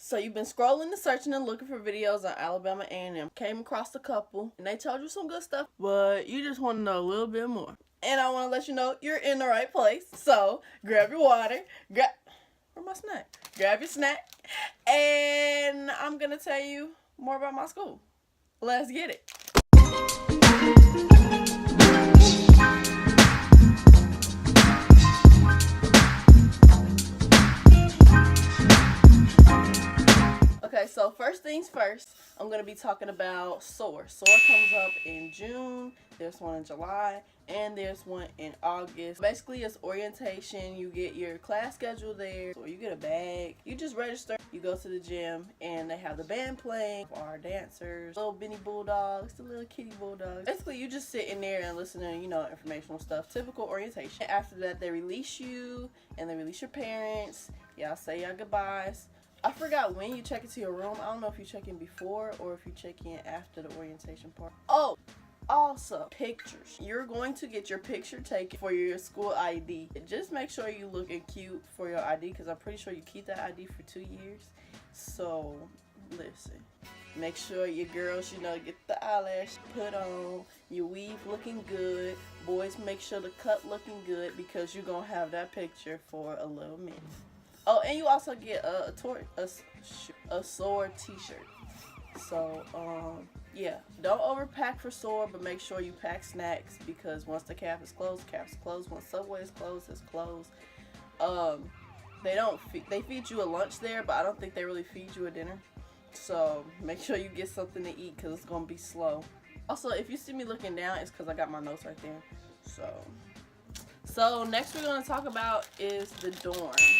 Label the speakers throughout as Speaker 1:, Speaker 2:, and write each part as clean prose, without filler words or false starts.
Speaker 1: So you've been scrolling and searching and looking for videos on Alabama A&M. Came across a couple and they told you some good stuff, but you just want to know a little bit more. And I want to let you know you're in the right place. So grab your water, where's my snack? Grab your snack, and I'm going to tell you more about my school. Let's get it. Okay, so first things first, I'm going to be talking about SOAR. SOAR comes up in June, there's one in July, and there's one in August. Basically, it's orientation. You get your class schedule there, or you get a bag. You just register, you go to the gym, and they have the band playing, our dancers, little Benny Bulldogs, the little kitty bulldogs. Basically, you just sit in there and listen to, informational stuff, typical orientation. After that, they release you, and they release your parents. Y'all say y'all goodbyes. I forgot when you check into your room. I don't know if you check in before or if you check in after the orientation part. Oh, also, pictures. You're going to get your picture taken for your school ID. Just make sure you looking cute for your ID, because I'm pretty sure you keep that ID for 2 years. So, listen. Make sure your girls, get the eyelash put on, your weave looking good. Boys, make sure the cut looking good, because you're going to have that picture for a little minute. Oh, and you also get a SOAR t-shirt. So, yeah. Don't overpack for SOAR, but make sure you pack snacks, because once the cap is closed, cap's closed. Once Subway is closed, it's closed. They feed you a lunch there, but I don't think they really feed you a dinner. So, make sure you get something to eat, because it's going to be slow. Also, if you see me looking down, it's because I got my notes right there. So next we're going to talk about is the dorms.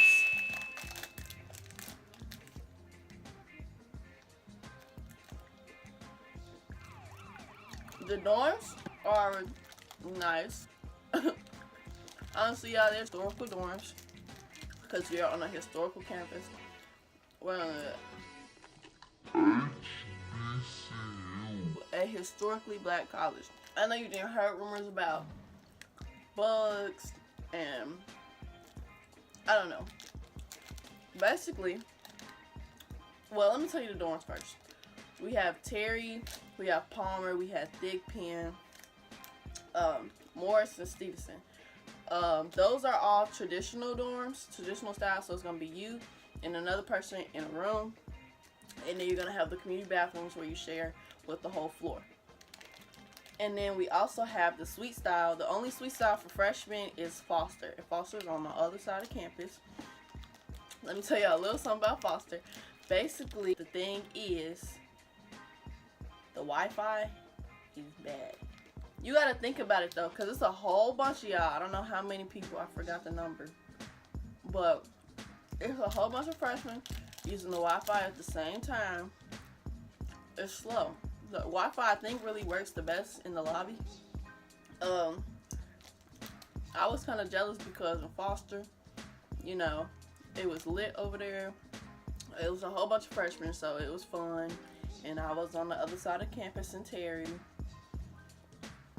Speaker 1: The dorms are nice. Honestly, y'all, they're historical dorms, because we are on a historical campus. Well, a historically black college. I know you didn't heard rumors about bugs and I don't know. Basically, well, let me tell you the dorms first. We have Terry, we have Palmer, we have Thigpen, Morris, and Stevenson. Those are all traditional dorms, traditional style, so it's going to be you and another person in a room. And then you're going to have the community bathrooms where you share with the whole floor. And then we also have the suite style. The only suite style for freshmen is Foster. And Foster is on the other side of campus. Let me tell y'all a little something about Foster. Basically, the thing is, the Wi-Fi is bad. You got to think about it, though, because it's a whole bunch of y'all. I don't know how many people. I forgot the number. But it's a whole bunch of freshmen using the Wi-Fi at the same time. It's slow. The Wi-Fi, I think, really works the best in the lobby. I was kind of jealous because in Foster, it was lit over there. It was a whole bunch of freshmen, so it was fun. And I was on the other side of campus in Terry.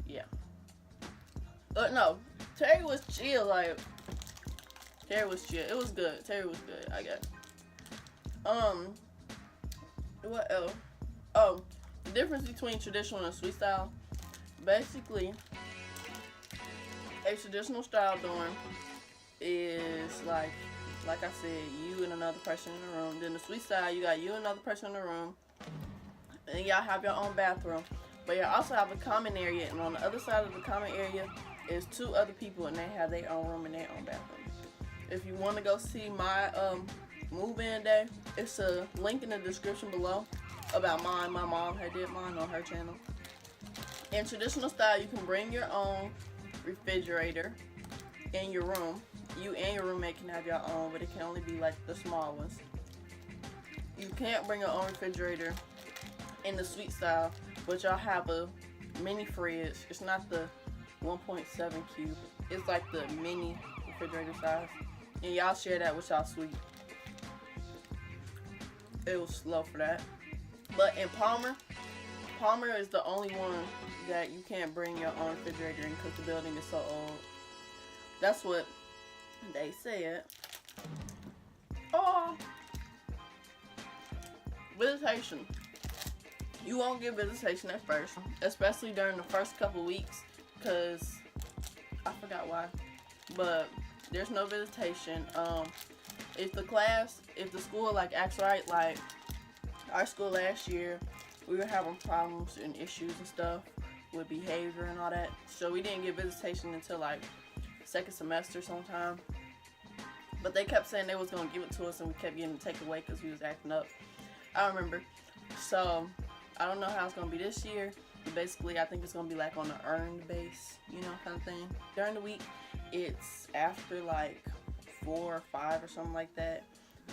Speaker 1: Yeah. No, Terry was chill. Terry was chill. It was good. Terry was good, I guess. What else? Oh, the difference between traditional and suite style. Basically, a traditional style dorm is like I said, you and another person in the room. Then the suite style, you got you and another person in the room. And y'all have your own bathroom. But you also have a common area, and on the other side of the common area is 2 other people, and they have their own room and their own bathroom. If you want to go see my move-in day, it's a link in the description below about mine. My mom had did mine on her channel. In traditional style, you can bring your own refrigerator in your room. You and your roommate can have your own, but it can only be like the small ones. You can't bring your own refrigerator in the suite style, but y'all have a mini fridge. It's not the 1.7 cube. It's like the mini refrigerator size. And y'all share that with y'all suite. It was slow for that. But in Palmer is the only one that you can't bring your own refrigerator in because the building is so old. That's what they said. Oh, Visitation. You won't get visitation at first, especially during the first couple weeks, because I forgot why, but there's no visitation. If the school like acts right, like our school last year, we were having problems and issues and stuff with behavior and all that, so we didn't get visitation until like second semester sometime. But they kept saying they was gonna give it to us, and we kept getting it taken away because we was acting up. I remember. So I don't know how it's gonna be this year. But basically, I think it's gonna be like on an earned base, you know, kind of thing. During the week, it's after like 4 or 5 or something like that,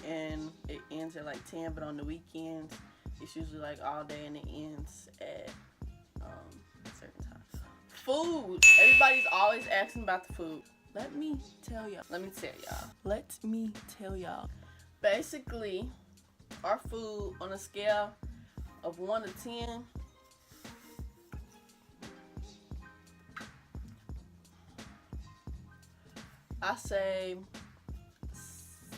Speaker 1: and it ends at like 10. But on the weekends, it's usually like all day, and it ends at certain times. Food. Everybody's always asking about the food. Let me tell y'all. Basically, our food on a scale of 1 to 10, I say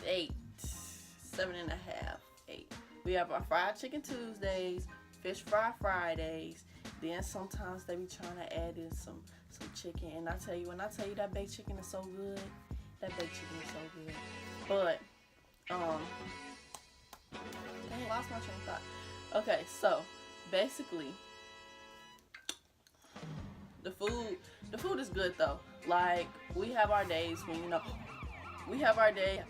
Speaker 1: 8, 7.5, 8. We have our fried chicken Tuesdays, fish fry Fridays. Then sometimes they be trying to add in some chicken. And when I tell you that baked chicken is so good, that baked chicken is so good. But dang, I lost my train of thought. Okay, so basically, the food is good though. Like, we have our days when, you know, we have our day,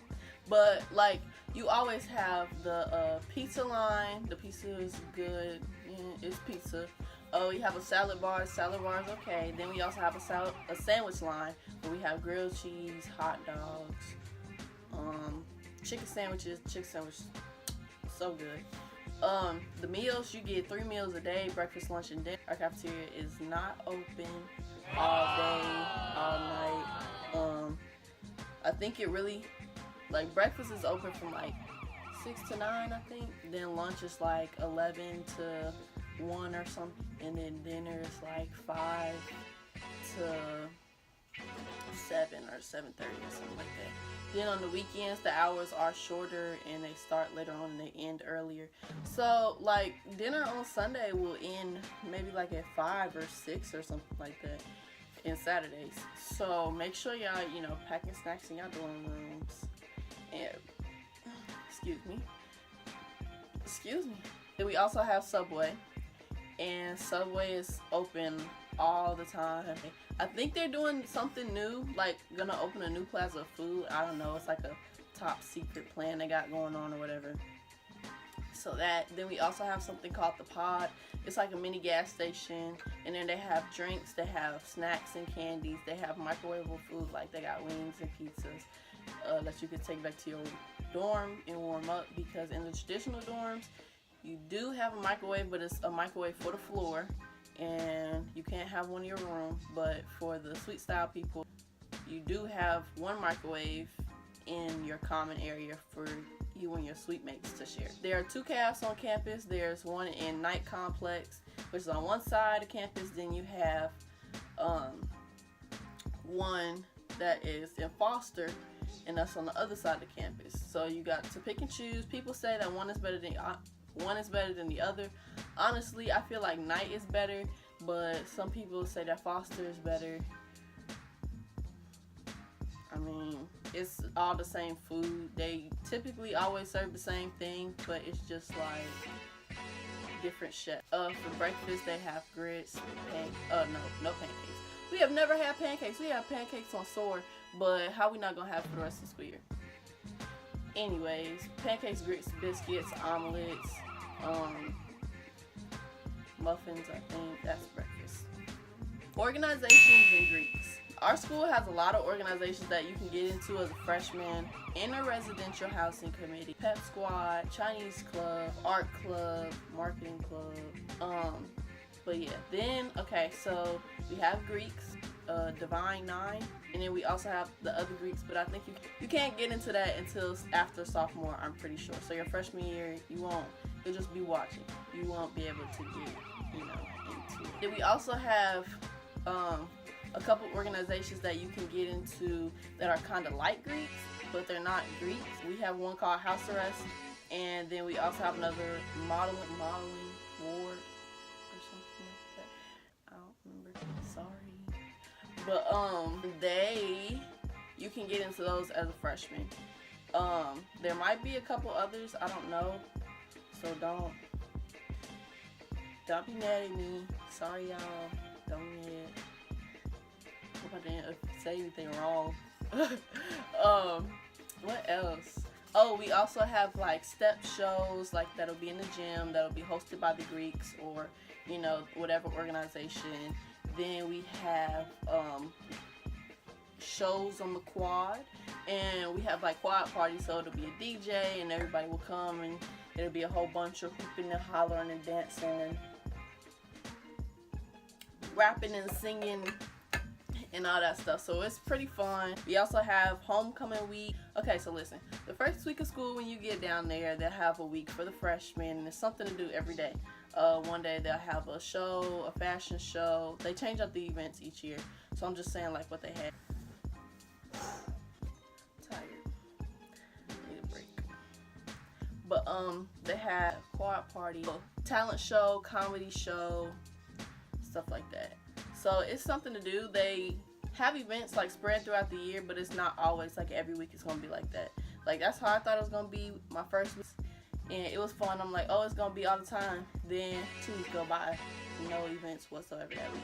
Speaker 1: but like you always have the pizza line. The pizza is good. Yeah, it's pizza. Oh, we have a salad bar. Salad bar is okay. Then we also have a sandwich line where we have grilled cheese, hot dogs, chicken sandwiches. Chicken sandwich, so good. The meals, you get 3 meals a day: breakfast, lunch, and dinner. Our cafeteria is not open all day, all night. I think it really, like, breakfast is open from like 6 to 9, I think. Then lunch is like 11 to 1 or something, and then dinner is like 5 to 7 or 7:30 or something like that. Then on the weekends, the hours are shorter and they start later on and they end earlier. So like dinner on Sunday will end maybe like at 5 or 6 or something like that, and Saturdays. So make sure y'all, you know, packing snacks in your dorm rooms. And excuse me. Then we also have Subway, and Subway is open all the time. I think they're doing something new, like gonna open a new plaza of food. I don't know, it's like a top secret plan they got going on or whatever. So that, then we also have something called the Pod. It's like a mini gas station, and then they have drinks, they have snacks and candies, they have microwavable food, like they got wings and pizzas that you could take back to your dorm and warm up, because in the traditional dorms you do have a microwave, but it's a microwave for the floor, and you can't have one in your room. But for the suite style people, you do have one microwave in your common area for you and your suite mates to share. There are 2 cafes on campus. There's one in Knight Complex, which is on one side of campus. Then you have one that is in Foster, and that's on the other side of the campus. So you got to pick and choose. People say that one is better than the other. Honestly, I feel like Knight is better, but some people say that Foster is better. I mean, it's all the same food. They typically always serve the same thing, but it's just like different chefs. For breakfast, they have grits, no pancakes. We have never had pancakes. We have pancakes on SOAR, but how we not gonna have it for the rest of the school year? Anyways, pancakes, grits, biscuits, omelets, muffins, I think that's breakfast. Organizations and Greeks. Our school has a lot of organizations that you can get into as a freshman: Inner Residential Housing Committee, Pep Squad, Chinese Club, Art Club, Marketing Club. But yeah, then, okay, so we have Greeks, Divine 9, and then we also have the other Greeks, but I think you can't get into that until after sophomore, I'm pretty sure. So your freshman year, you'll just be watching. You won't be able to get, into it. Then we also have a couple organizations that you can get into that are kind of like Greeks, but they're not Greeks. We have one called House Arrest, And then we also have another modeling ward or something like that. I don't remember. Sorry. But you can get into those as a freshman. There might be a couple others, I don't know. So don't be mad at me. Sorry y'all. Don't be mad. Hope I didn't say anything wrong. What else? Oh, we also have like step shows like that'll be in the gym, that'll be hosted by the Greeks or, you know, whatever organization. Then we have shows on the quad, and we have like quad parties, so it'll be a DJ and everybody will come and it'll be a whole bunch of hooping and hollering and dancing and rapping and singing and all that stuff. So it's pretty fun. We also have homecoming week. Okay, so listen, the first week of school, when you get down there, they'll have a week for the freshmen, and it's something to do every day. One day they'll have a show, a fashion show. They change up the events each year, so I'm just saying like what they had. Tired, need a break. But they had quad party, talent show, comedy show, stuff like that. So it's something to do. They have events like spread throughout the year, but it's not always like every week it's gonna be like that. Like that's how I thought it was gonna be my first week, and it was fun. I'm like, oh, it's gonna be all the time. Then 2 weeks go by, no events whatsoever that week.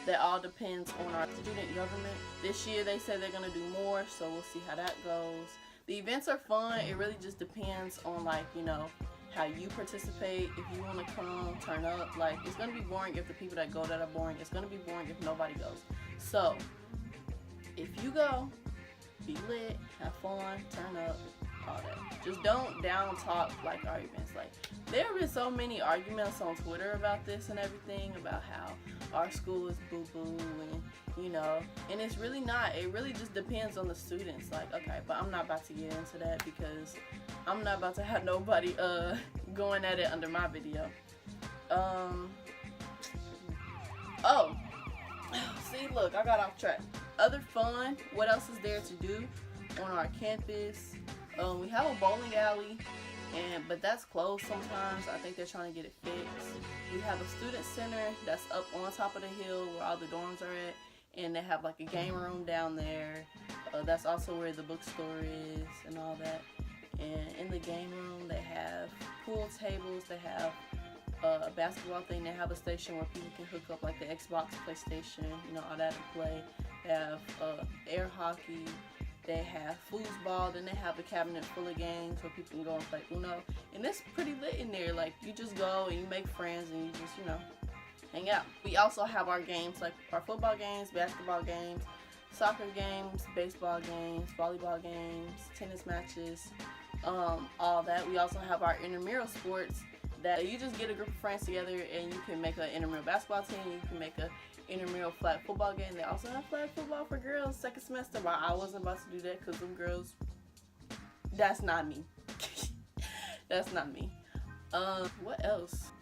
Speaker 1: That all depends on our student government. This year they said they're gonna do more, so we'll see how that goes. The events are fun. It really just depends on like, you know, how you participate. If you want to come, turn up. Like, it's gonna be boring if the people that go that are boring. It's gonna be boring if nobody goes. So if you go, be lit, have fun, turn up, all that. Just don't down talk like our events. Like, there have been so many arguments on Twitter about this and everything, about how our school is boo-boo and, you know, and it's really not. It really just depends on the students. Like, okay, but I'm not about to get into that because I'm not about to have nobody going at it under my video. Oh, see, look, I got off track. Other fun, what else is there to do on our campus? We have a bowling alley, but that's closed sometimes. I think they're trying to get it fixed. We have a student center that's up on top of the hill where all the dorms are at, and they have like a game room down there. That's also where the bookstore is and all that. And in the game room, they have pool tables, they have a basketball thing, they have a station where people can hook up like the Xbox, PlayStation, you know, all that and play. They have air hockey, they have foosball, then they have a cabinet full of games where people can go and play Uno. And it's pretty lit in there. Like, you just go and you make friends and you just, you know, hang out. We also have our games, like our football games, basketball games, soccer games, baseball games, volleyball games, tennis matches, all that. We also have our intramural sports that you just get a group of friends together and you can make an intramural basketball team, you can make a intramural flag football game. They also have flag football for girls second semester, but I wasn't about to do that because them girls, that's not me. That's not me. What else?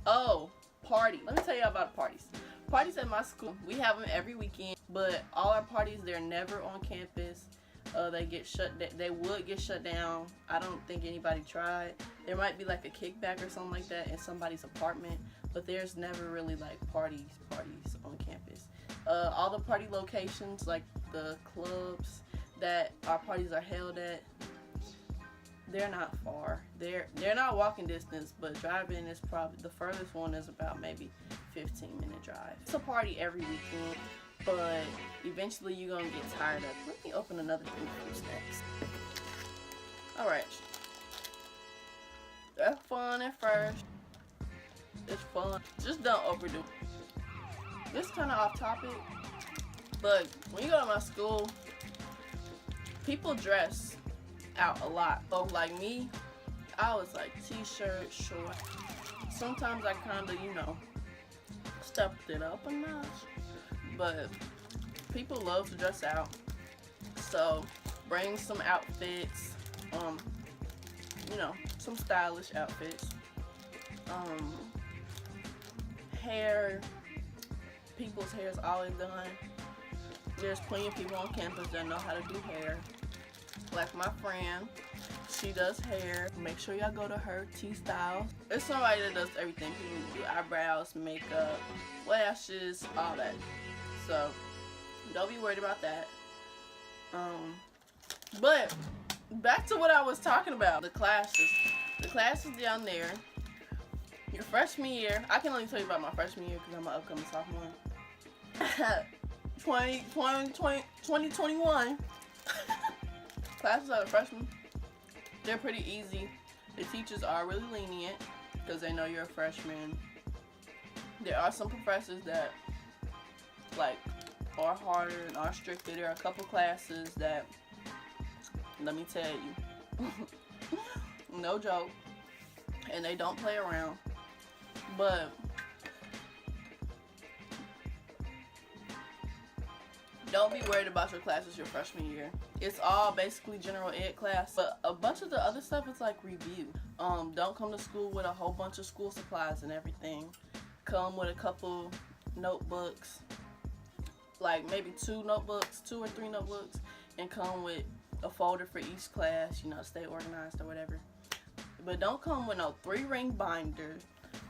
Speaker 1: Oh, party. Let me tell you about parties. Parties at my school, we have them every weekend, but all our parties, they're never on campus. They would get shut down. I don't think anybody tried. There might be like a kickback or something like that in somebody's apartment, but there's never really like parties on campus. All the party locations, like the clubs that our parties are held at, they're not far. They're not walking distance, but driving is probably, the furthest one is about maybe 15-minute drive. It's a party every weekend, but eventually you're gonna get tired of it. Let me open another thing for snacks. Alright. That's fun at first. It's fun. Just don't overdo it. This is kind of off topic, but when you go to my school, people dress out a lot. So like me, I was like t-shirt, short. Sometimes I kind of, you know, stepped it up a notch. But people love to dress out, so bring some outfits, you know, some stylish outfits. Hair, people's hair is always done. There's plenty of people on campus that know how to do hair. Like my friend, She does hair. Make sure y'all go to her T-Styles. It's somebody that does everything. People do eyebrows, makeup, lashes, all that. So don't be worried about that. But back to what I was talking about, the classes. The classes down there. Your freshman year, I can only tell you about my freshman year because I'm an upcoming sophomore. 2021. Classes are the freshmen. They're pretty easy. The teachers are really lenient because they know you're a freshman. There are some professors that like are harder and are stricter. There are a couple classes that, let me tell you, no joke, and they don't play around. But don't be worried about your classes your freshman year. It's all basically general ed class, but a bunch of the other stuff is like review. Don't come to school with a whole bunch of school supplies and everything. Come with a couple notebooks, like maybe 2 or 3 notebooks, and come with a folder for each class, you know, stay organized or whatever. But don't come with no 3-ring binder,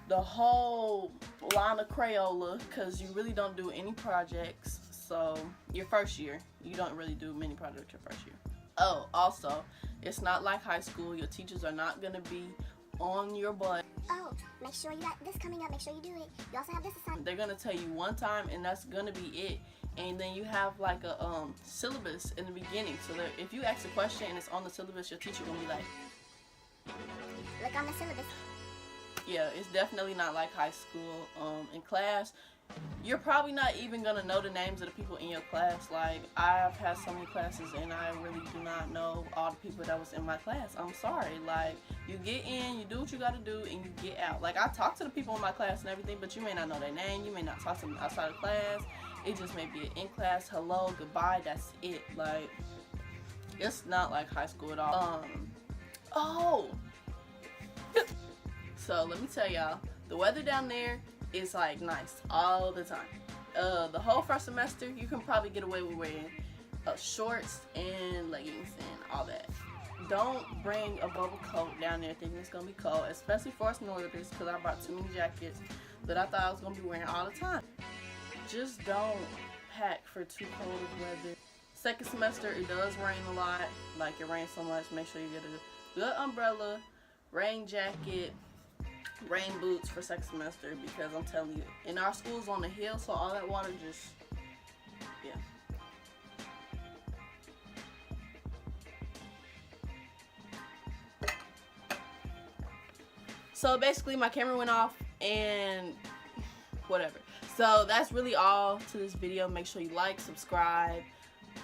Speaker 1: the whole line of Crayola, because you really don't do any projects. So your first year, you don't really do many projects your first year. Oh, also, it's not like high school. Your teachers are not going to be on your butt.
Speaker 2: Oh, make sure you got this coming up, make sure you do it. You also have this assignment.
Speaker 1: They're going to tell you one time and that's going to be it. And then you have like a syllabus in the beginning. So that if you ask a question and it's on the syllabus, your teacher going to be like,
Speaker 2: look on the syllabus.
Speaker 1: Yeah, it's definitely not like high school. In class, you're probably not even going to know the names of the people in your class. Like, I've had so many classes and I really do not know all the people that was in my class. I'm sorry. Like, you get in, you do what you got to do, and you get out. Like, I talk to the people in my class and everything, but you may not know their name. You may not talk to them outside of class. It just may be an in-class hello, goodbye, that's it. Like, it's not like high school at all. So, let me tell y'all, the weather down there is like nice all the time. The whole first semester, you can probably get away with wearing shorts and leggings and all that. Don't bring a bubble coat down there thinking it's gonna be cold, especially for us northerners, because I brought too many jackets that I thought I was gonna be wearing all the time. Just don't pack for too cold of weather. Second semester, it does rain a lot. Like, it rains so much, make sure you get a good umbrella, rain jacket, rain boots for second semester, because I'm telling you, and our school's on the hill, so all that water just, yeah. So basically my camera went off and whatever. So that's really all to this video. Make sure you like, subscribe,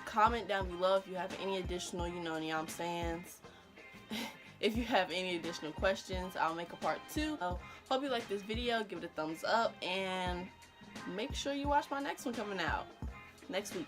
Speaker 1: comment down below if you have any additional, you know what I'm saying. If you have any additional questions, I'll make a part 2. So, hope you like this video. Give it a thumbs up and make sure you watch my next one coming out next week.